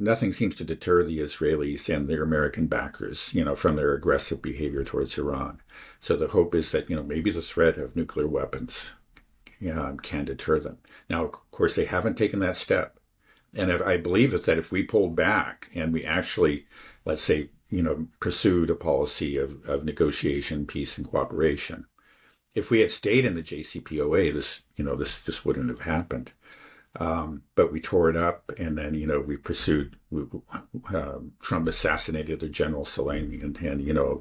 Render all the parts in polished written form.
nothing seems to deter the Israelis and their American backers, from their aggressive behavior towards Iran. So the hope is that, maybe the threat of nuclear weapons can deter them. Now, of course, they haven't taken that step. And I believe that if we pulled back and we actually, let's say, pursued a policy of negotiation, peace, and cooperation, if we had stayed in the JCPOA, this just wouldn't have happened. But we tore it up, and then, we pursued, Trump assassinated the General Soleimani, and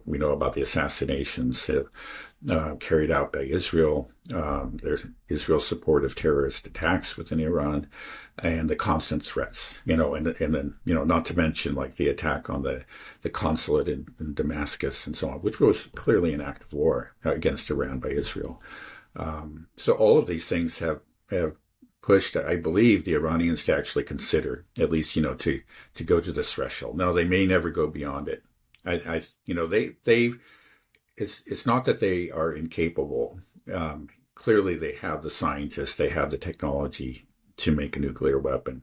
we know about the assassinations carried out by Israel. There's Israel's support of terrorist attacks within Iran, and the constant threats, and then, not to mention like the attack on the consulate in Damascus and so on, which was clearly an act of war against Iran by Israel. So all of these things have pushed, I believe, the Iranians to actually consider, at least, to go to this threshold. Now, they may never go beyond it. It's not that they are incapable. Clearly, they have the scientists, they have the technology to make a nuclear weapon,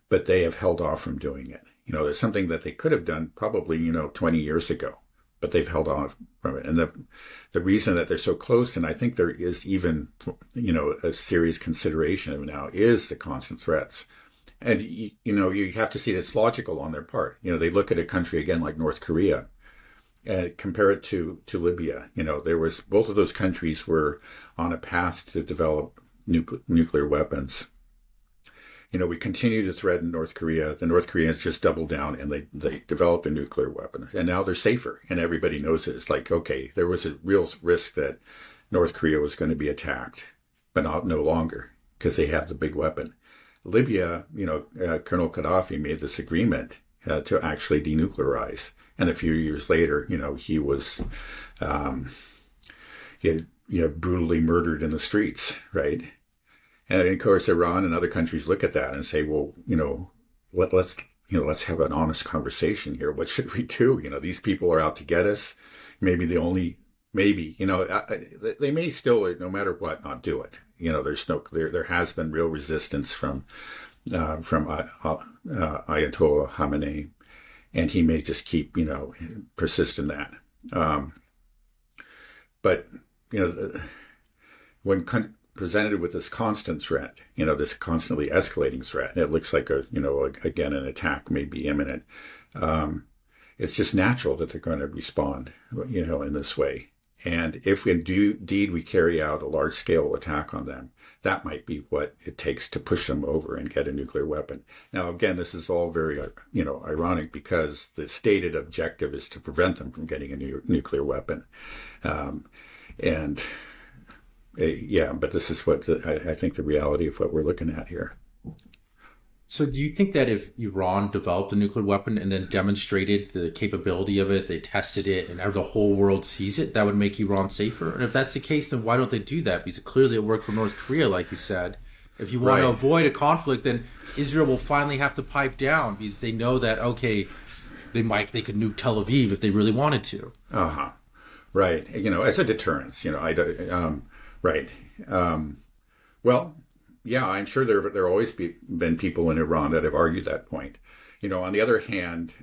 but they have held off from doing it. There's something that they could have done probably, 20 years ago, but they've held off from it. And the reason that they're so close, and I think there is even, a serious consideration of it now, is the constant threats. And, you have to see that's logical on their part. They look at a country again like North Korea and compare it to Libya. Both of those countries were on a path to develop nuclear weapons. We continue to threaten North Korea. The North Koreans just doubled down and they developed a nuclear weapon. And now they're safer. And everybody knows it. It's like, okay, there was a real risk that North Korea was going to be attacked, but no longer, because they have the big weapon. Libya, Colonel Gaddafi made this agreement to actually denuclearize. And a few years later, he was brutally murdered in the streets, right? And of course, Iran and other countries look at that and say, well, let's have an honest conversation here. What should we do? These people are out to get us. Maybe they may still, no matter what, not do it. There has been real resistance from Ayatollah Khamenei, and he may just keep, persist in that. But when presented with this constant threat, this constantly escalating threat, and it looks like again, an attack may be imminent. It's just natural that they're going to respond, in this way. And if indeed we carry out a large scale attack on them, that might be what it takes to push them over and get a nuclear weapon. Now, again, this is all very, ironic, because the stated objective is to prevent them from getting a nuclear weapon. But this is what I think the reality of what we're looking at here. So do you think that if Iran developed a nuclear weapon and then demonstrated the capability of it, they tested it, and the whole world sees it, that would make Iran safer? And if that's the case, then why don't they do that? Because clearly it worked for North Korea, like you said. If you want to avoid a conflict, then Israel will finally have to pipe down, because they know that, okay, they could nuke Tel Aviv if they really wanted to. Right. As a deterrence, right. Well, yeah, I'm sure there always been people in Iran that have argued that point. On the other hand,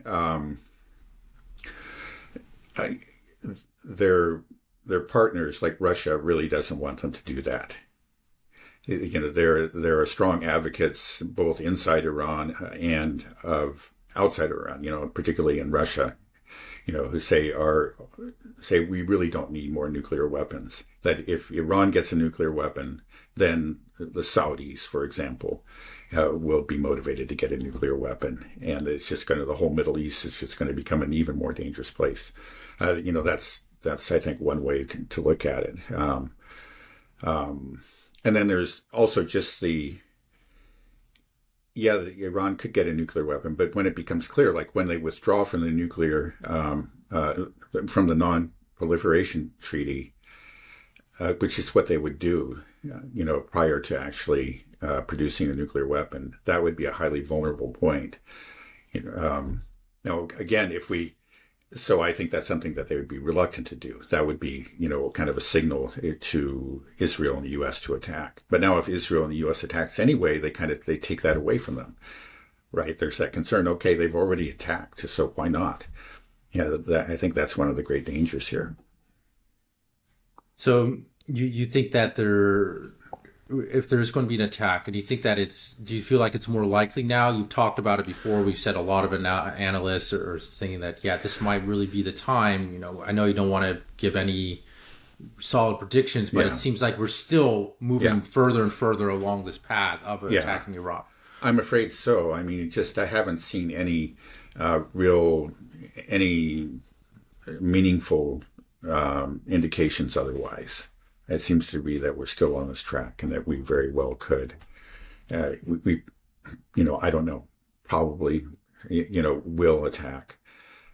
their partners like Russia really doesn't want them to do that. There are strong advocates both inside Iran and of outside Iran. Particularly in Russia, who say we really don't need more nuclear weapons. That if Iran gets a nuclear weapon, then the Saudis, for example, will be motivated to get a nuclear weapon, and it's just the whole Middle East is just going to become an even more dangerous place. That's I think one way to look at it. And then there's also just Iran could get a nuclear weapon, but when it becomes clear, like when they withdraw from the nuclear, from the non-proliferation treaty, which is what they would do, prior to actually producing a nuclear weapon, that would be a highly vulnerable point. Now, again, so I think that's something that they would be reluctant to do. That would be, kind of a signal to Israel and the U.S. to attack. But now if Israel and the U.S. attacks anyway, they take that away from them. right? There's that concern. Okay, they've already attacked, so why not? Yeah, I think that's one of the great dangers here. So you think that if there's going to be an attack, and you think that do you feel like it's more likely now? You've talked about it before. We've said a lot of analysts are thinking that, yeah, this might really be the time. I know you don't want to give any solid predictions, but it seems like we're still moving further and further along this path of attacking Iraq. I'm afraid so. I mean, I haven't seen any any meaningful indications otherwise. It seems to be that we're still on this track and that we very well could. We I don't know, probably, will attack.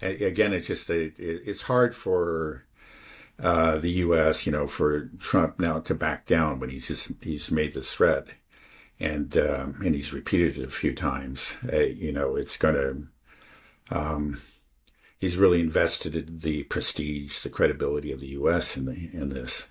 And again, it's just it's hard for the U.S., for Trump now to back down when he's made this threat, and he's repeated it a few times. It's going to. He's really invested in the prestige, the credibility of the U.S. in this.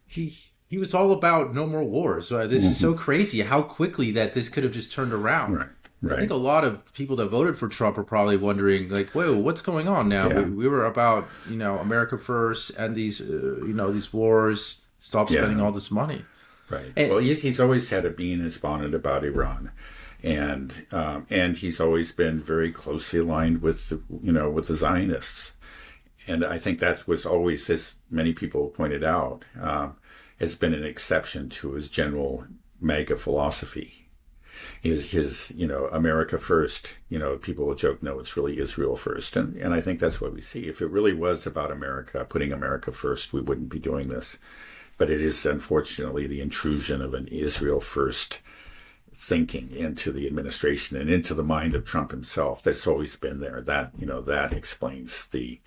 He was all about no more wars. This is so crazy how quickly that this could have just turned around. Right. I think a lot of people that voted for Trump are probably wondering, like, whoa, what's going on now? Yeah. We were about, America first, and these, these wars, stop spending all this money. Right. Well, he's always had a bee in his bonnet about Iran. And he's always been very closely aligned with the Zionists, and I think that was always, as many people pointed out, has been an exception to his general MAGA philosophy. His America first. People will joke, no, it's really Israel first, and I think that's what we see. If it really was about America, putting America first, we wouldn't be doing this. But it is unfortunately the intrusion of an Israel first thinking into the administration and into the mind of Trump himself that's always been there. That explains the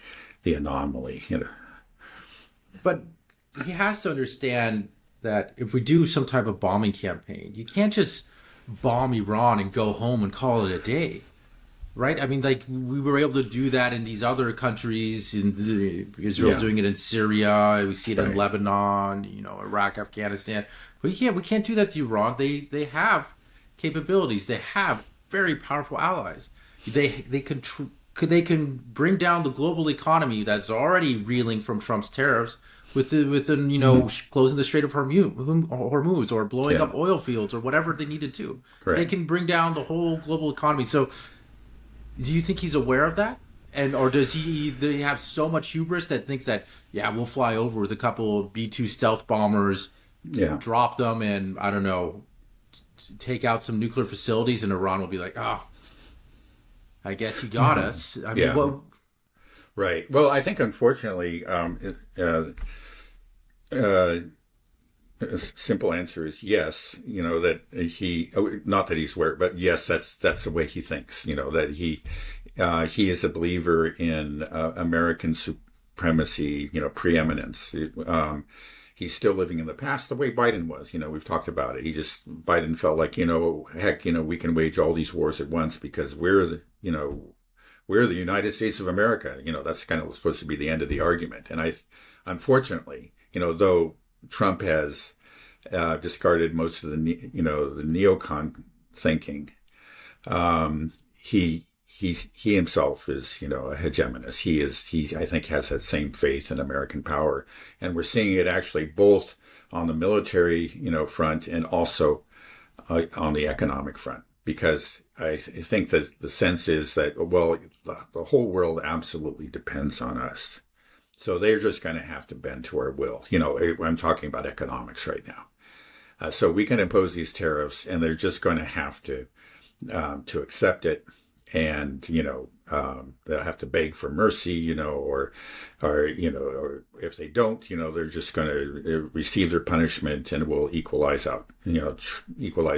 anomaly. But he has to understand that if we do some type of bombing campaign, you can't just bomb Iran and go home and call it a day, right? I mean, like, we were able to do that in these other countries. Israel's doing it in Syria. We see it in Lebanon, Iraq, Afghanistan. But we can't do that to Iran. They have capabilities. They have very powerful allies. They can bring down the global economy that's already reeling from Trump's tariffs with closing the Strait of Hormuz or blowing up oil fields or whatever they needed to. Correct. They can bring down the whole global economy. So, do you think he's aware of that? Or does they have so much hubris that thinks that, we'll fly over with a couple of B-2 stealth bombers, drop them, and I don't know, take out some nuclear facilities, and Iran will be like, I guess you got us. I mean, Right. Well, I think unfortunately, a simple answer is yes. That not that he's aware, but yes, that's the way he thinks. That he is a believer in American supremacy, preeminence. He's still living in the past the way Biden was. We've talked about it. Biden felt like, heck, we can wage all these wars at once because we're the United States of America. That's kind of supposed to be the end of the argument. And unfortunately, though Trump has discarded most of the neocon thinking, he himself is, a hegemonist. He I think has that same faith in American power, and we're seeing it actually both on the military, front and also on the economic front. Because I think that the sense is that, well, the whole world absolutely depends on us. So they're just going to have to bend to our will. I'm talking about economics right now. So we can impose these tariffs, and they're just going to have to accept it. And, they'll have to beg for mercy, or if they don't, they're just going to receive their punishment, and we'll equalize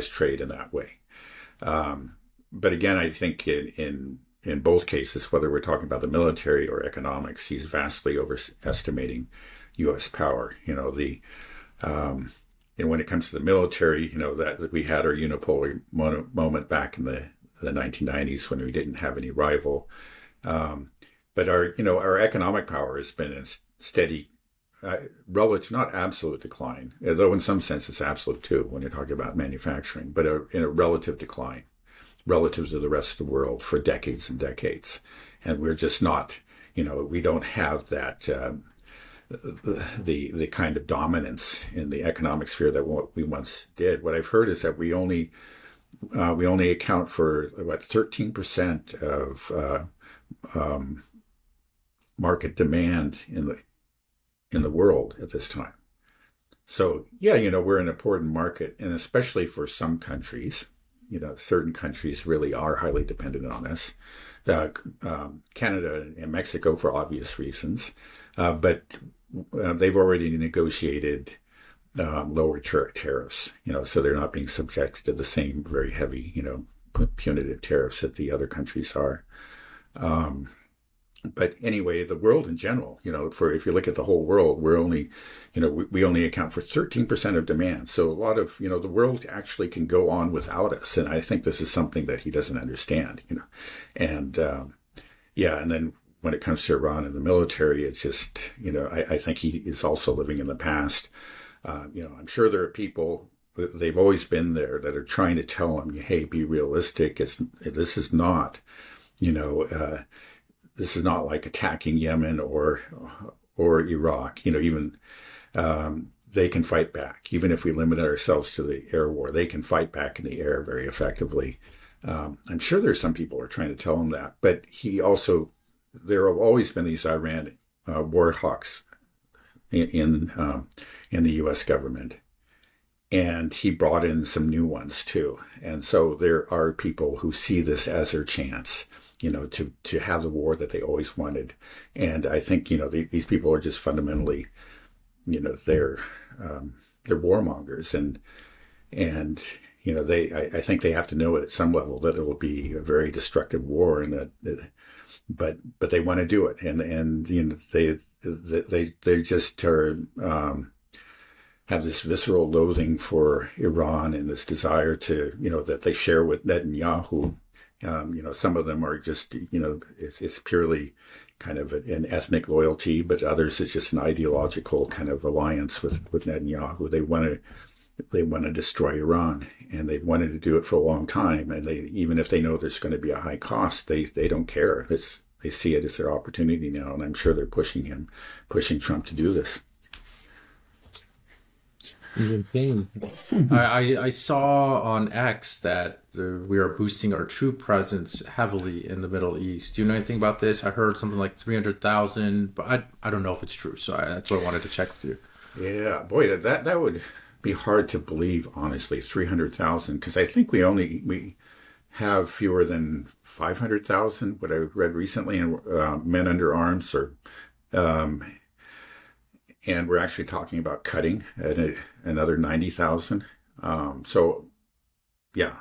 trade in that way. But again, I think in both cases, whether we're talking about the military or economics, he's vastly overestimating U.S. power. And when it comes to the military, that we had our unipolar moment back in the 1990s when we didn't have any rival. But our economic power has been in steady relative, not absolute decline, though in some sense it's absolute too when you're talking about manufacturing, but in a relative decline relative to the rest of the world for decades and decades. And we're just not, we don't have that, the kind of dominance in the economic sphere that we once did. What I've heard is that we only account for about 13% of market demand in the world at this time. So yeah, we're an important market, and especially for some countries, certain countries really are highly dependent on us. Canada and Mexico for obvious reasons, but they've already negotiated lower tariffs, so they're not being subjected to the same very heavy, punitive tariffs that the other countries are. But anyway, the world in general, if you look at the whole world, we're only, we only account for 13% of demand. So a lot of, the world actually can go on without us. And I think this is something that he doesn't understand, and and then when it comes to Iran and the military, it's just, I think he is also living in the past. I'm sure there are people, they've always been there, that are trying to tell him, hey, be realistic. This is not, this is not like attacking Yemen or Iraq. Even they can fight back. Even if we limit ourselves to the air war, they can fight back in the air very effectively. I'm sure there's some people who are trying to tell him that, but there have always been these Iran war hawks in the U.S. government, and he brought in some new ones too. And so there are people who see this as their chance, to have the war that they always wanted. And I think these people are just fundamentally, they're warmongers, and I think they have to know at some level that it will be a very destructive war, and that. But they want to do it, and they just are, have this visceral loathing for Iran, and this desire to that they share with Netanyahu. Some of them are just it's purely kind of an ethnic loyalty, but others it's just an ideological kind of alliance with Netanyahu. They want to destroy Iran, and they've wanted to do it for a long time. And even if they know there's going to be a high cost, they don't care. They see it as their opportunity now, and I'm sure they're pushing Trump to do this. I saw on X that we are boosting our troop presence heavily in the Middle East. Do you know anything about this? I heard something like 300,000, but I don't know if it's true. So that's what I wanted to check with you. Yeah, boy, that would be hard to believe, honestly, 300,000, because I think we have fewer than 500,000, what I read recently, in men under arms, and we're actually talking about cutting at another 90,000. So, yeah,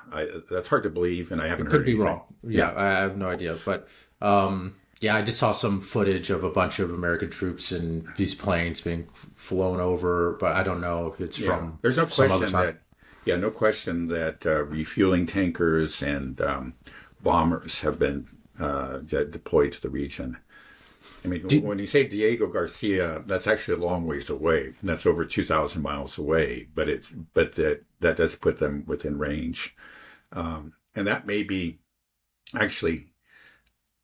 that's hard to believe, and I haven't heard anything. Could be wrong. Yeah, I have no idea, but I just saw some footage of a bunch of American troops and these planes being flown over, but I don't know if it's from. There's no question that refueling tankers and bombers have been deployed to the region. I mean, when you say Diego Garcia, that's actually a long ways away. That's over 2,000 miles away, but that does put them within range, and that may be actually.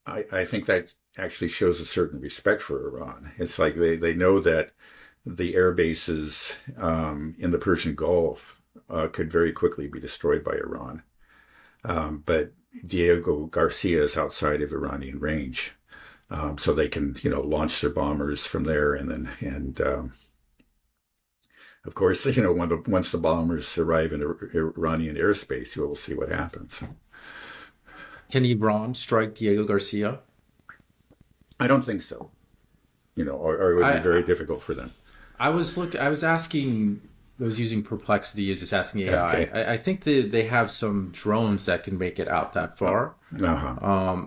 I think that actually shows a certain respect for Iran. It's like they know that the air bases in the Persian Gulf could very quickly be destroyed by Iran, but Diego Garcia is outside of Iranian range. So they can, launch their bombers from there, and of course, once the bombers arrive in Iranian airspace, you will see what happens. Can Iran strike Diego Garcia? I don't think so. Or it would be very difficult for them. I was using Perplexity, just asking AI. Okay. I think they have some drones that can make it out that far,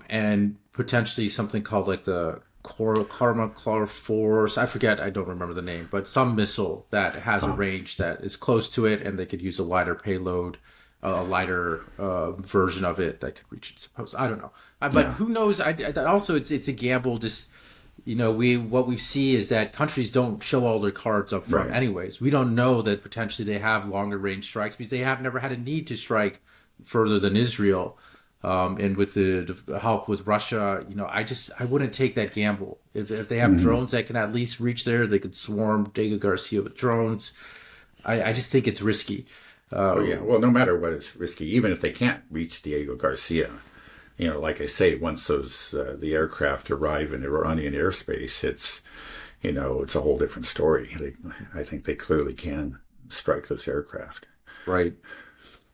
and potentially something called like the Karma Force. I forget. I don't remember the name, but some missile that has a range that is close to it, and they could use a lighter payload, a lighter version of it that could reach it. Suppose I don't know, but who knows? Also, it's a gamble. Just what we see is that countries don't show all their cards up front Right. anyways. We don't know that potentially they have longer range strikes because they have never had a need to strike further than Israel. And with the help with Russia, I wouldn't take that gamble. If they have drones that can at least reach there, they could swarm Diego Garcia with drones. I just think it's risky. Oh yeah. Well, no matter what, it's risky. Even if they can't reach Diego Garcia, like I say, once those the aircraft arrive in Iranian airspace, it's a whole different story. I think they clearly can strike those aircraft. Right.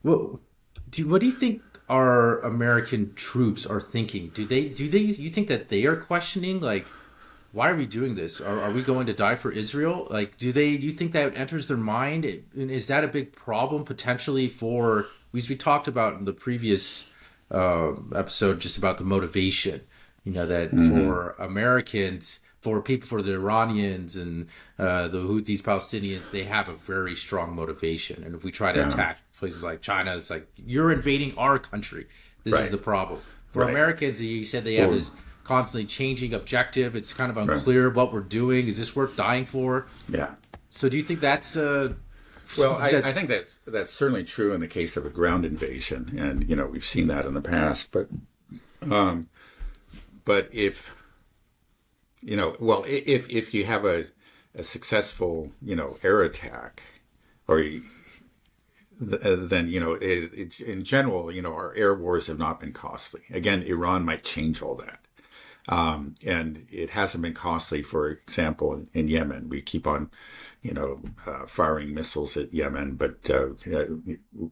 Well, what do you think our American troops are thinking? You think that they are questioning, like, why are we doing this? Are we going to die for Israel? Like, do you think that enters their mind? And is that a big problem potentially for, we talked about in the previous episode just about the motivation, that for Americans, for people, for the Iranians and the Houthis, Palestinians, they have a very strong motivation. And if we try to attack places like China, it's like, you're invading our country. This is the problem. For Americans, you said they have this constantly changing objective. It's kind of unclear what we're doing. Is this worth dying for? Yeah. So do you think that's... Well, I think that's certainly true in the case of a ground invasion. And, we've seen that in the past. But if, if you have a successful, air attack, or then, in general, our air wars have not been costly. Again, Iran might change all that. And it hasn't been costly, for example, in Yemen. We keep on, firing missiles at Yemen, but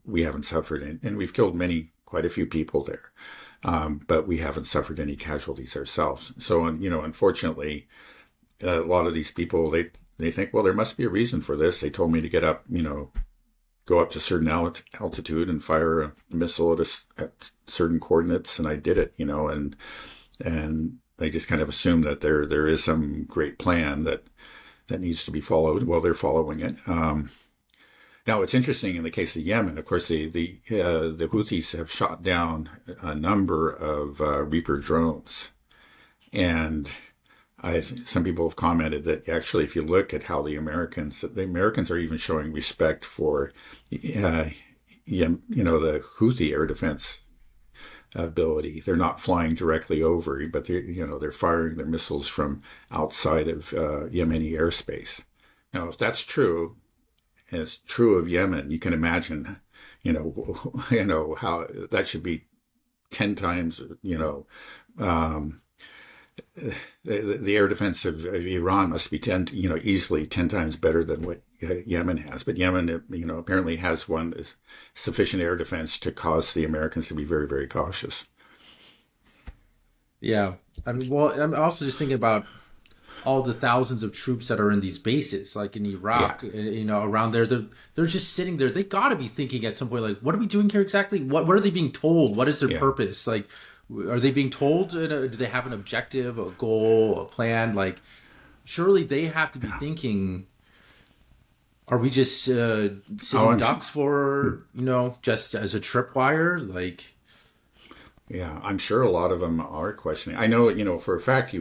we haven't suffered, and we've killed quite a few people there. But we haven't suffered any casualties ourselves. So, unfortunately, a lot of these people, they think, well, there must be a reason for this. They told me to get up, go up to certain altitude and fire a missile at certain coordinates, and I did it, and they just kind of assume that there is some great plan that needs to be followed. Well, they're following it. Now, it's interesting in the case of Yemen. Of course, the Houthis have shot down a number of Reaper drones, and some people have commented that actually, if you look at how the Americans are even showing respect for, the Houthi air defense ability. They're not flying directly over, but they're firing their missiles from outside of Yemeni airspace. Now, if that's true, and it's true of Yemen, you can imagine, how that should be 10 times, the air defense of Iran must be easily 10 times better than what Yemen has. But Yemen, apparently has sufficient air defense to cause the Americans to be very, very cautious. Yeah. I mean, well, I'm also just thinking about all the thousands of troops that are in these bases, like in Iraq, around there. They're just sitting there. They got to be thinking at some point, like, what are we doing here exactly? What are they being told? What is their purpose? Like, are they being told? Do they have an objective, a goal, a plan? Like, surely they have to be thinking, are we just sitting ducks for, just as a tripwire? Like, yeah, I'm sure a lot of them are questioning. I know, for a fact,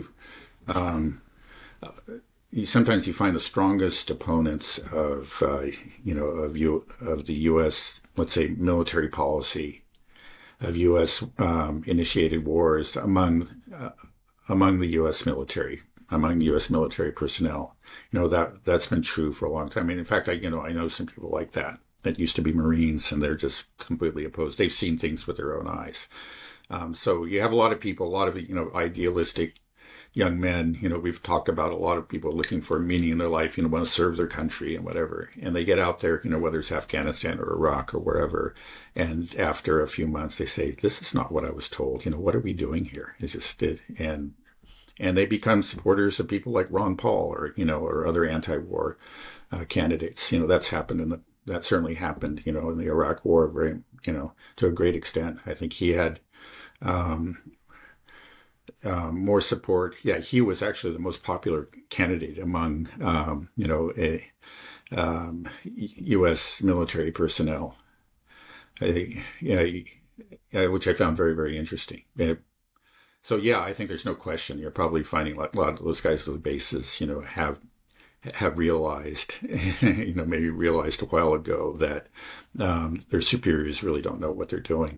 sometimes you find the strongest opponents of the U.S., let's say, military policy, of U.S. Initiated wars among the U.S. military, among U.S. military personnel. That's been true for a long time. I mean, in fact, I know some people like that used to be Marines, and they're just completely opposed. They've seen things with their own eyes. So you have a lot of people, a lot of idealistic young men. We've talked about a lot of people looking for meaning in their life, want to serve their country and whatever. And they get out there, whether it's Afghanistan or Iraq or wherever. And after a few months, they say, this is not what I was told. What are we doing here? It's just it. And they become supporters of people like Ron Paul or other anti-war candidates. That's happened that certainly happened, in the Iraq War, very, to a great extent. I think he had, more support. Yeah, he was actually the most popular candidate among, U.S. military personnel, which I found very, very interesting. So yeah, I think there's no question. You're probably finding a lot of those guys at the bases, have realized, maybe realized a while ago that their superiors really don't know what they're doing.